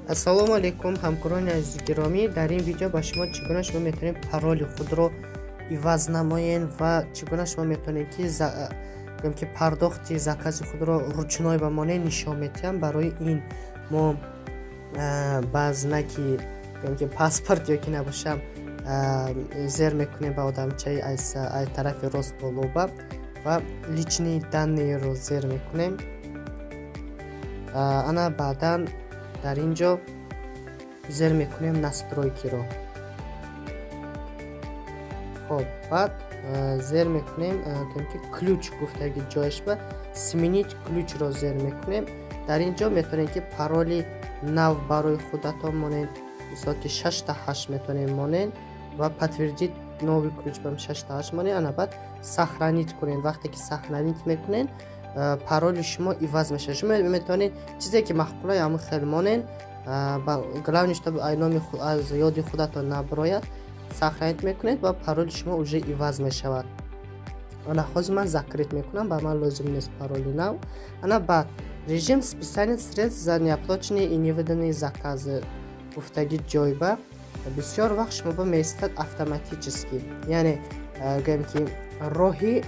ассалому алейкум ҳамкорони азизи гиромӣ. Дар ин видео ба шумо чӣ гуна шумо метавонед пароли худро иваз намоед ва чӣ гуна шумо метавонед ки пардохти закази худро ручной ба монед нишон медиҳам. Барои ин мо баъзнаки паспорт ёки набошам зер мекунем ба одамчаи ай тарафи рост болоба ва лични данниеро зер мекунем. ана баъдан дар инҷо зер мекунем настройкиро. хоб баъд зер мекунем ки ключ гуфтаги ҷояш ба сменить ключро зер мекунем. дар инҷо метавонем ки пароли нав барои худатон монед, мисол ки 6 метавонем монед ва подтвердить новый ключ бам 6 монед. ана баъд сохранить кунед. вақте ки сохранить мекунед пароли шумо иваз мешавад. шумо метавонед чизе ки махкулаи ҳамон хел монед главне чтобы номи аз ёди худатон наброяд, сохранить мекунед ва пароли шумо уже иваз мешавад. ана ҳозир ман закрит мекунам, ба ман лозим нест пароли нав. ана баъд режим списания средств за неоплаченные и невыданные заказы гуфтаги ҷойба бисёр вақт шумо ба меистад автоматически, яъне гӯем ки роҳи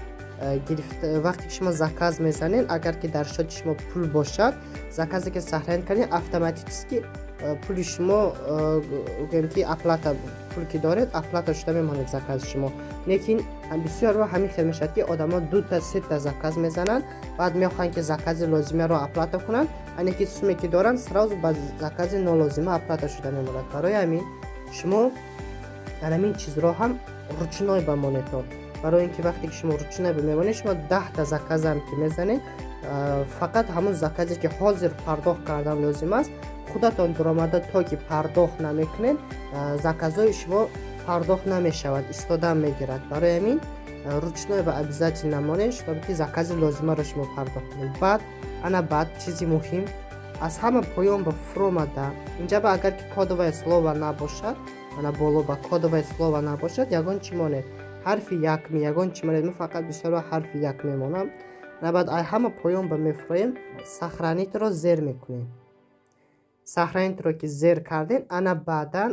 вақте ки шумо заказ мезанед, агар ки дар шоти шумо пул бошад, заказе ки сохранед кардед автоматически пули шумо гӯем ки оплата, пул ки доред оплата шуда мемонад закази шумо. лекин бисёр вақт ҳамин хел мешавад ки одамо 2-3 заказ мезананд, баъд мехоҳанд ки закази лозимаро оплата кунанд, ане ки суме ки доранд сразу ба закази нолозима оплата шуда мемонад. барои ҳамин шумо ҳамин чизро ҳам ручной ба монедтон, барои ин ки вақте ки шумо ручной мемонед, шумо 10 заказам ки мезанед, фақат ҳамон заказе ки ҳозир пардохт кардан лозим аст, худатон дуромада то ки пардохт намекунед, заказои шумо пардохт намешавад, истода мегирад. барои ҳамин ручной ба обязательно монед, чтобы ки закази лозимаро шумо пардохт кунед. баъд ана баъд чизи муҳим, аз ҳама поён ба фромада инҷа ба агар ки кодовое слово набошад, ана боло ба кодовое слово набошад, ягон чӣ монед ҳарфи якми, ягон чӣ монед. ман фақат бисёр ва ҳарфи як мемонам. ана баъд ай ҳама поён ба мефроем сохранитро зер мекунем. сохранитро ки зер кардем, ана баъдан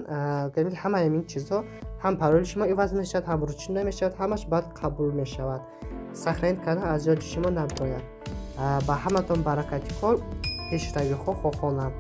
ҳама ҳамин чизо ҳам пароли шумо иваз мешавад, ҳам ручной мешавад, ҳамаш баъд қабул мешавад. сохранит кардан аз ёди шумо наброяд. ба ҳаматон баракати кор, пешравиҳо хохонам.